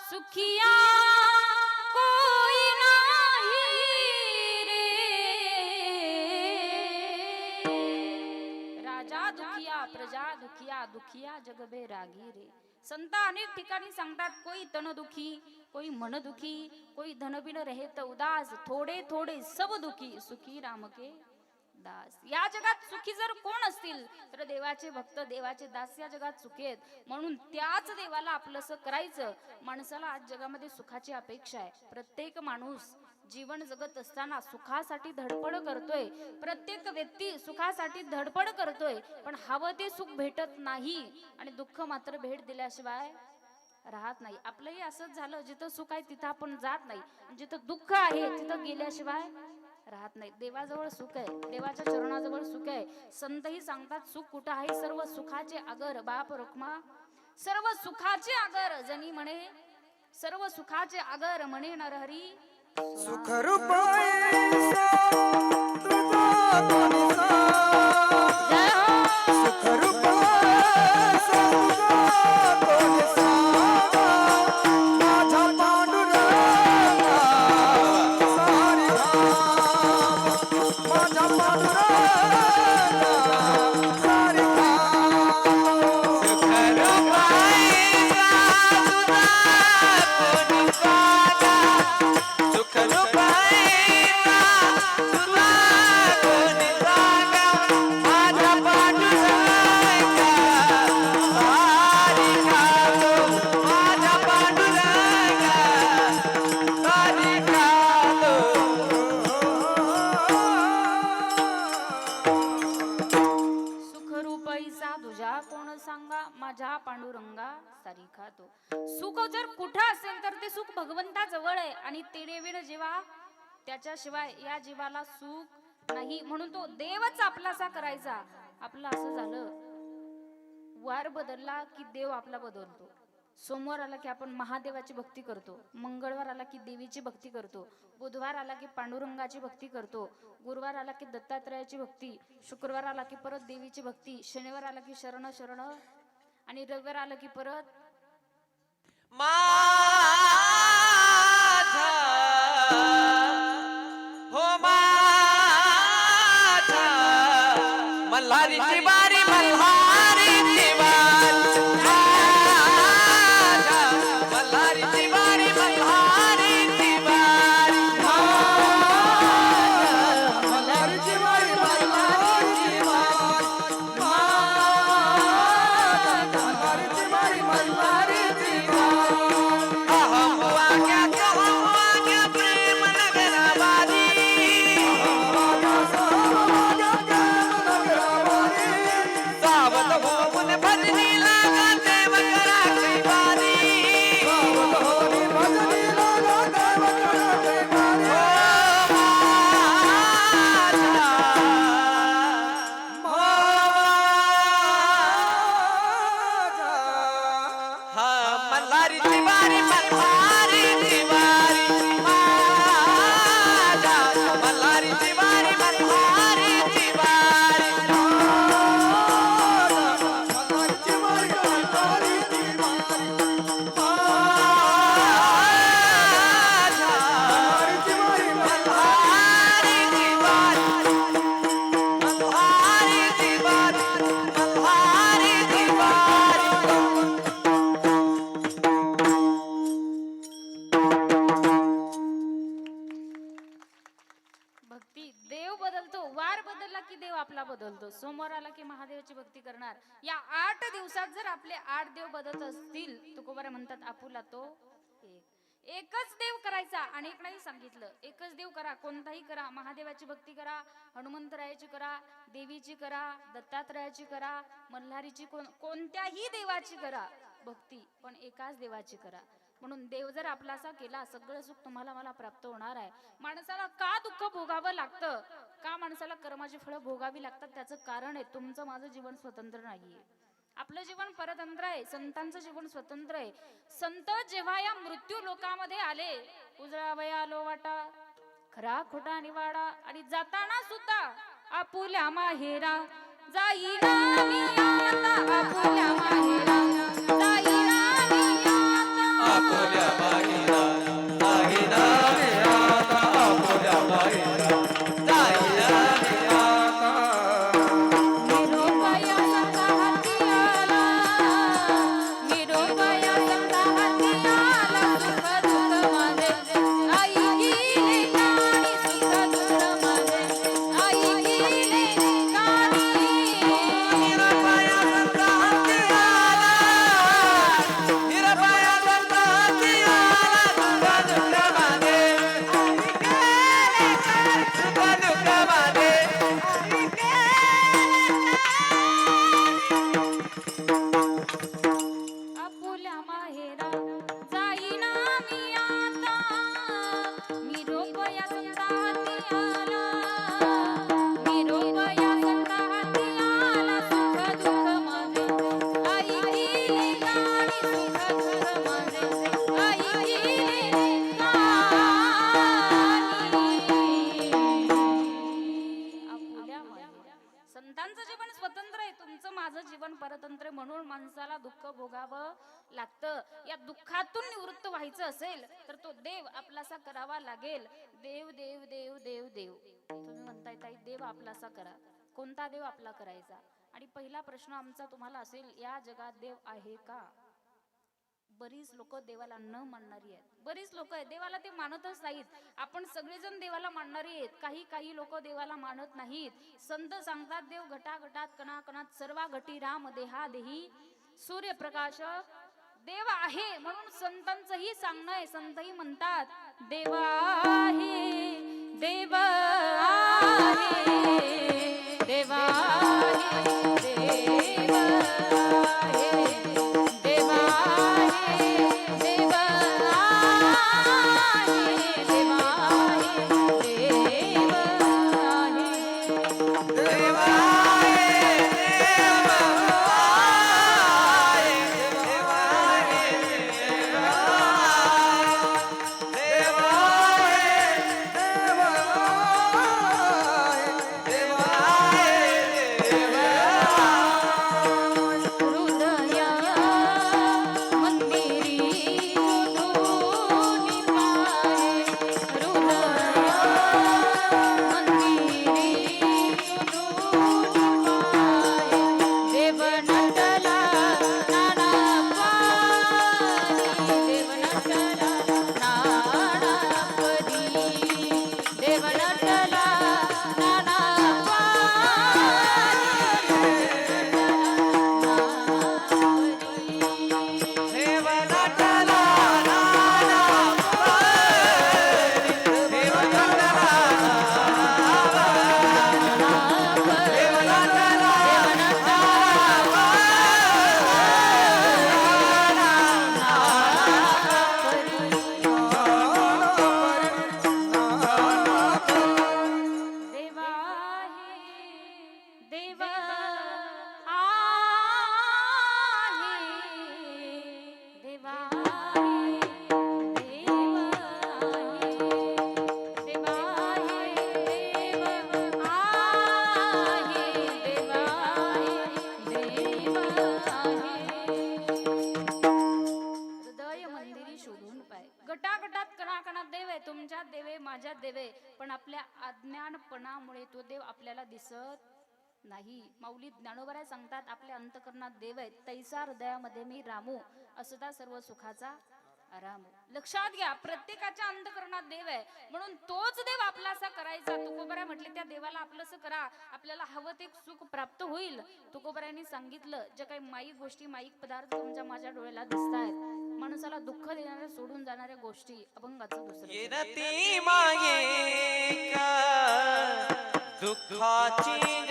सुखिया कोई नाही रे, राजा दुखिया प्रजा दुखिया, दुखिया जग बेरागी रे. संत अनेक ठिकाणी सांगतात, कोई तन दुखी, कोई मन दुखी, कोई धन बिन रहेत उदास, थोडे थोडे सब दुखी, सुखी राम के दास. या जगात सुखी जर कोण असतील तर देवाचे भक्त, देवाचे दास या जगात सुखी आहेत. म्हणून त्याच देवाला आपलंसं करायचं. माणसाला आज जगामध्ये सुखाची अपेक्षा आहे. प्रत्येक माणूस जीवन जगत असताना सुखासाठी धडपड करतोय. प्रत्येक व्यक्ती सुखासाठी धडपड करतोय, पण हवं ते सुख भेटत नाही आणि दुःख मात्र भेट दिल्याशिवाय राहत नाही. आपलंही असंच झालं, जिथं सुख आहे तिथं आपण जात नाही, जिथं दुःख आहे तिथं गेल्याशिवाय राहत नाही. देवाजवळ सुख आहे, देवाच्या चरणाजवळ सुख आहे. संतही सांगतात, सुख कुठं आहे? सर्व सुखाचे आगर बाप रुक्मा, सर्व सुखाचे आगर जनी म्हणे, सर्व सुखाचे आगर म्हणे नरहरी. सुख रूपाय तुझा कोणीसा, सुख रूपाय तुझा कोणीसा, माझा पांडुरंगा सारी धाम, माझा पांडुरंगा सारी धाम. सुख रूपाय माझ्या पांडुरंगा सारिखा तो. सुख जर कुठं असेल तर ते सुख भगवंता जवळ आहे आणि तेडेविड जेव्हा त्याच्याशिवाय या जीवाला सुख नाही. म्हणून तो देवच आपलासा करायचा. आपलं असं झालं, वार बदलला की देव आपला बदलतो. सोमवार आला की आपण महादेवाची भक्ती करतो, मंगळवार आला की देवीची भक्ती करतो, बुधवार आला की पांडुरंगाची भक्ती करतो, गुरुवार आला की दत्तात्रयाची भक्ती, शुक्रवार आला की परत देवीची भक्ती, शनिवार आला की शरण शरण, आणि रविवार आलं की परत माझा हो माझा मल्हारीची बारी, मल्हारीची बारी, माझा मल्हारीची बारी, मल्हारीची बारी, मल्हारीची बारी, मल्हारीची बदलतो. सोमवार आला की महादेवाची भक्ती करणार. या 8 दिवसात जर आपले 8 देव बदलत असतील, तुकोबारे म्हणतात आपुला तो एकच देव करायचा. अनेक नाही सांगितलं, एकच देव करा, कोणताही करा. महादेवाची भक्ती करा, हनुमंतरायाची करा, देवीची करा, दत्तात्रयाची करा, मल्हारीची, कोणत्याही देवाची करा भक्ती, पण एकाच देवाची करा. म्हणून देव जर आपलासा केला, सगळं सुख तुम्हाला मला प्राप्त होणार आहे. माणसाला का दुःख भोगावं लागतं, का माणसाला कर्माची फळं भोगावी लागतात, त्याचं कारण आहे तुमचं माझं जीवन स्वतंत्र नाहीये. आपलं जीवन परतंत्र आहे, संतांचं जीवन स्वतंत्र आहे. संत जेव्हा या मृत्यू लोकामध्ये आले, उजळावया आलो वाटा, खरा खोटा निवाडा, आणि जाताना सुद्धा आपुल्या माहेरा जाईना मी आता, आपुल्या माहेरा जाईना मी आता, आपुल्या लागतं. या दुःखातून निवृत्त व्हायचं असेल तर तो देव आपलासा करावा लागेल. देव देव देव देव देव. तुम्ही म्हणताय ताई देव आपलासा करा. कोणता देव आपला करायचा? आणि पहिला प्रश्न आमचा तुम्हाला असेल, या जगात देव आहे का? बरीच लोक देवाला न मानणारी आहेत. बरीच लोक आहेत देवाला ते मानतच नाहीत. आपण सगळेजण देवाला मानणारी आहेत. काही लोक देवाला मानत नाहीत. संत सांगतात देव घटाघटात कणाकणात सर्वा घटी राम देहा देही सूर्यप्रकाश. देव आहे म्हणून संतांचंही सांगणं आहे. संतही म्हणतात देव आहे, देव आहे, देव आहे, देव आहे, देव आहे, देव आहे, देव गटागटात कणाकणात देव आहे. तुमच्यात देव आहे, माझ्यात देव आहे. पण आपल्या अज्ञानपणामुळे तो देव आपल्याला दिसत नाही. माऊली ज्ञानोबराय सांगतात आपल्या अंतकरणात देव आहे. तैसा हृदयामध्ये मी रामू असता सर्व सुखाचा आराम. लक्षात घ्या प्रत्येकाच्या अंतकरणात देव आहे म्हणून तोच देव आपलासा करायचा. तुकोबराय म्हटले त्या देवाला आपलंसं करा, आपल्याला हवं ते सुख प्राप्त होईल. तुकोबरायांनी सांगितलं ज्या काही माईक गोष्टी माईक पदार्थ तुमच्या माझ्या डोळ्याला दिसतायत, माणसाला दुःख देणाऱ्या सोडून जाणाऱ्या गोष्टी अभंगाचं दुसरं येनती माये का दुःखाची